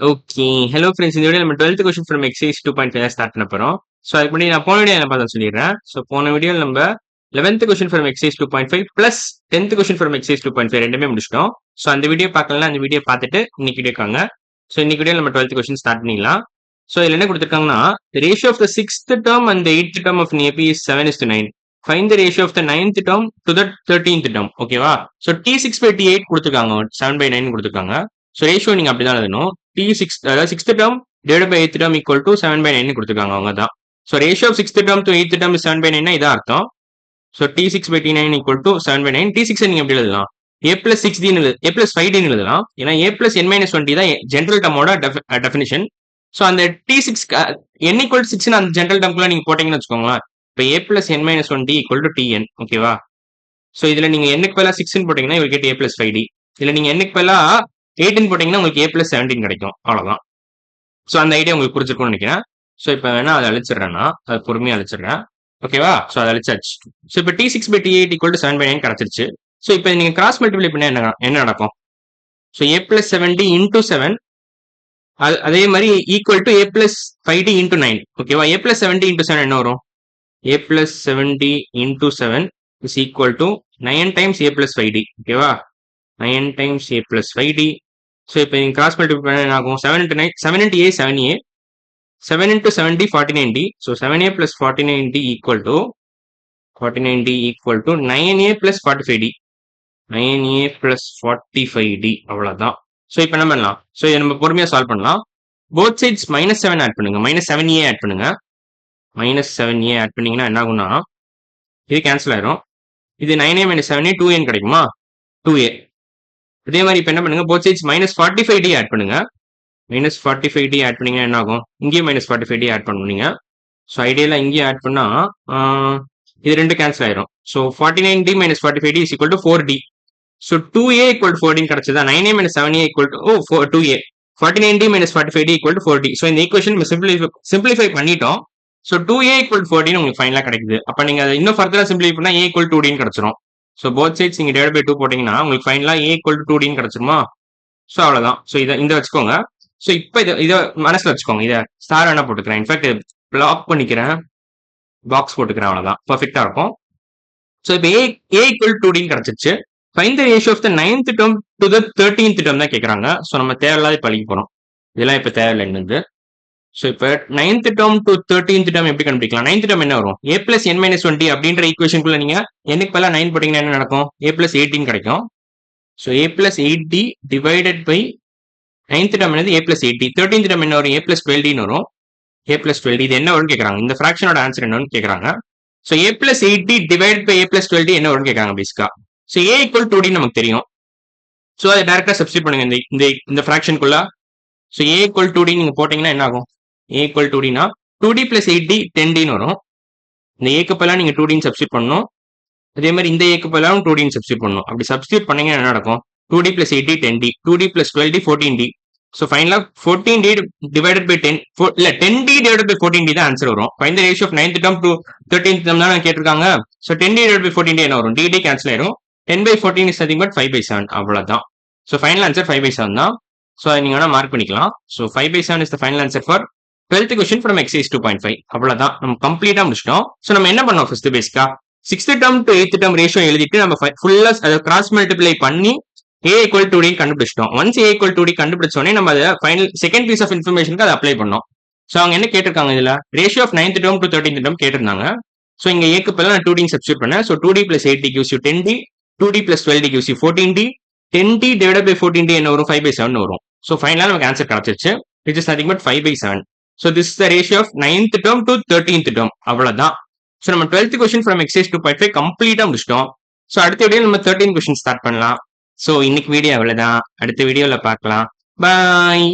Okay. Hello friends. இந்த video நம்ம 12th question from exercise 2.5 start பண்ண போறோம். ஸோ அதுக்கு முன்னாடி நான் போன வீடியோ என்ன பார்த்தா சொல்லிடுறேன். ஸோ போன வீடியோல நம்ம 11th question from exercise 2.5 plus 10th question from exercise 2.5 ரெண்டுமே முடிச்சிட்டோம். ஸோ அந்த வீடியோ பார்க்கலன்னா அந்த வீடியோ பார்த்துட்டு இன்னைக்கு வீடியோ காங்க. ஸோ இன்னைக்கு வீடியோ நம்ம 12th கொஸ்டின் ஸ்டார்ட் பண்ணிடலாம். ஸோ இதுல என்ன கொடுத்துருக்காங்கன்னா ratio of the 6th term and the 8th term of AP is 7:9. Find the ratio of the 9th term to the 13th term. ஓகேவா? ஸோ T6/T8 கொடுத்துருக்காங்க, 7/9 கொடுத்துருக்காங்க. So ratio நீங்க அப்படிதான் எழுதணும். T6 அதாவது 6th term divided by 8th term equal to 7/9 கொடுத்துருக்காங்க அவங்க தான். So ratio of 6th term to 8th term is 7/9 இதான் அர்த்தம். So T6/T9 equal to 7/9. T6 நீங்க எப்படி எழுதலாம்? A plus 6D A plus 5D எழுதலாம். ஏன்னா A plus n-1D தான் ஜென்ரல் டர்மோட டெஃபினிஷன். ஸோ அந்த T6 n equal to 6 அந்த ஜென்ரல் டர்ம்குள்ள நீங்க போட்டீங்கன்னு வச்சுக்கோங்களேன். இப்போ A plus n-1D equal to Tn. ஓகேவா? ஸோ இதுல நீங்க n-க்கு பதிலா 6 போட்டீங்கன்னா you will get A plus 5D. இதுல நீங்க n-க்கு பதிலா 18 போட்டீங்கன்னா உங்களுக்கு A plus 17 கிடைக்கும். அவ்வளவுதான். ஸோ அந்த ஐடியா உங்களுக்கு புரிஞ்சிருக்கும்னு நினைக்கிறேன். ஸோ இப்போ வேணா அதை அழிச்சிடுறேன்னா அதை பொறுமையாக அழிச்சிடுறேன். ஓகேவா? ஸோ அதை அழிச்சாச்சு. ஸோ இப்போ T6/T8 equal to 7/9 கிடைச்சிருச்சு. ஸோ இப்போ நீங்க கிராஸ் மல்டிப்ளை பண்ண என்ன நடக்கும்? So A plus 7D into 7 அதே மாதிரி equal to A plus 5D into 9. ஓகேவா? A plus 7D into 7 என்ன வரும்? A plus 7D into 7 is equal to 9 times A plus 5D. ஓகேவா? 9 times A plus 5D. So இப்போ நீங்கள் cross multiple பண்ண என்ன ஆகும்? 7 into 9, 7 into A 7A, 7 into 7D 49D. So 7A plus 49D equal to 9A plus 45D. 9A plus 45D அவ்வளோதான். So இப்போ என்ன பண்ணலாம்? ஸோ இதை நம்ம பொறுமையாக சால்வ் பண்ணலாம். போத் சைட்ஸ் -7 ஆட் பண்ணுங்க, -7A ஆட் பண்ணுங்க. -7A ஆட் பண்ணீங்கன்னா என்ன ஆகும்னா இது கேன்சல் ஆயிரும். இது 9A minus 7A 2N கிடைக்குமா? 2A. அதே மாதிரி இப்போ என்ன பண்ணுங்க, போத் சைட்ஸ் -45D ஆட் பண்ணுங்க. -45D ஆட் பண்ணீங்கன்னா என்ன ஆகும்? இங்கேயும் -45D ஆட் பண்ணுவீங்க. ஸோ ஐடியெல்லாம் இங்கேயும் ஆட் பண்ணா இது ரெண்டு கேன்சல் ஆயிரும். So 49D minus 45D is equal to 4D. So 2A equal to 14 கிடைச்சதா? 9A minus 7A equal to 2A. 49D minus 45D equal to 4D. So இந்த ஈக்குவேஷன் சிம்பிளிஃபை பண்ணிட்டோம். So 2A equal to 14 உங்களுக்கு ஃபைனலாக கிடைக்குது. அப்போ நீங்க அதை இன்னும் ஃபர்தரா சிம்பிளிஃபை பண்ணா A equal to 2D கிடைச்சிரும். ஸோ போத் சைட்ஸ் நீங்க டிவைட் பை 2 போட்டீங்கன்னா உங்களுக்கு ஃபைனலாக A equal to 2D கிடைச்சிருமா? ஸோ அவ்வளோதான். ஸோ இதை வச்சுக்கோங்க. ஸோ இப்போ இதை மனசுல வச்சுக்கோங்க. இதை ஸ்டார் வேணா போட்டுக்கிறேன். இன்ஃபேக்ட் பிளாக் பண்ணிக்கிறேன், பாக்ஸ் போட்டுக்கிறேன். அவ்வளோதான், பர்ஃபெக்டா இருக்கும். ஸோ இப்போ A equal to 2D கிடைச்சிருச்சு. Find the ratio of the 9th term to the 13th term தான் கேட்குறாங்க. ஸோ நம்ம தேவையில்லாத பழகி போகிறோம். இதெல்லாம் இப்போ தேவையில்லை என்னது. ஸோ இப்போ 9th term to 13th term எப்படி கண்டுபிடிக்கலாம்? 9th term என்ன வரும்? A plus n-1D அப்படின்ற ஈக்குவேஷனுக்குள்ள நீங்க n-க்கு பதிலா 9 போட்டீங்கன்னா என்ன நடக்கும்? A plus 18 கிடைக்கும். So A plus 8D divided by 9th term என்னது? A plus 8D. 13th term என்ன வரும்? A plus 12Dன்னு வரும். A plus 12D இது என்ன வரும்னு கேட்குறாங்க. இந்த ஃபிராக்ஷனோட ஆன்சர் என்னன்னு கேட்குறாங்க. So A plus 8D divide by A plus 12D என்ன வரும்னு கேட்குறாங்க பேசிக்கா. So A equal to 2D நமக்கு தெரியும். ஸோ அதை டேரக்டா சப்ஸ்டிட் பண்ணுங்க இந்த ஃபிராக்ஷனுக்குள்ள. So A equal to 2D நீங்க போட்டீங்கன்னா என்ன ஆகும்? A equal to 2Dனா 2D plus 8D 10Dன்னு வரும். இந்த ஏக்கு பதிலா நீங்க 2Dன்னு சப்ஸ்டிட் பண்ணணும். அதே மாதிரி இந்த ஏக்கு பதிலாகவும் 2Dன்னு சப்ஸ்டிட் பண்ணணும். அப்படி சப்ஸ்டிட் பண்ணீங்கன்னா என்ன நடக்கும்? 2D plus 8D 10D, 2D plus 12D 14D. So ஃபைனலா 14D டிவைடட் பை 10 இல்ல 10D டிவைடட் பை 14D தான் ஆன்சர் வரும். Find the ratio of 9th term to 13th term தான் கேட்டிருக்காங்க. So 10D divided by 14D என்ன வரும்? DD cancel ஆயிரும். 10/14 is nothing but 5/7. அவ்வளவுதான். ஸோ ஃபைனல் ஆன்சர் 5/7 தான். ஸோ அதை நீங்க வேணா மார்க் பண்ணிக்கலாம். So 5/7 is the final answer for 12th question from exercise 2.5. அவ்வளவுதான், நம்ம கம்ப்ளீட்டா முடிச்சிட்டோம். ஸோ நம்ம என்ன பண்ணோம்? ஃபர்ஸ்ட் பேசிக்கா 6th term to 8th term ratio எழுதிட்டு நம்ம ஃபுல்லா அதை கிராஸ் மல்டிப்ளை பண்ணி A equal to 2D கண்டுபிடிச்சிட்டோம். Once A equal to 2D கண்டுபிடிச்சோடனே நம்ம அதை ஃபைனல் செகண்ட் பீஸ் ஆஃப் இன்ஃபர்மேஷனுக்கு அதை அப்ளை பண்ணோம். ஸோ அவங்க என்ன கேட்டிருக்காங்க? இதுல ratio of 9th term to 13th term கேட்டிருந்தாங்க. ஸோ இங்க ஏக்கு பதிலா நான் 2D சப்ஸ்டிட் பண்ணேன். So 2D plus 8D gives you 10D, 2D plus 12D gives you 14D, 10D divided by 14D என்ன வரும்? 5/7 வரும். ஸோ ஃபைனலா நமக்கு ஆன்சர் கிடைச்சிருச்சு. which is nothing but 5/7. So this is the ratio of 9th term to 13th term. அவ்வளவுதான். So நம்ம 12th question from exercise 2.5 கம்ப்ளீட்டா முடிச்சிட்டோம். ஸோ அடுத்த வீடியோ நம்ம 13th question ஸ்டார்ட் பண்ணலாம். ஸோ இன்னைக்கு வீடியோ அவ்வளவுதான். அடுத்த வீடியோல பார்க்கலாம். பாய்.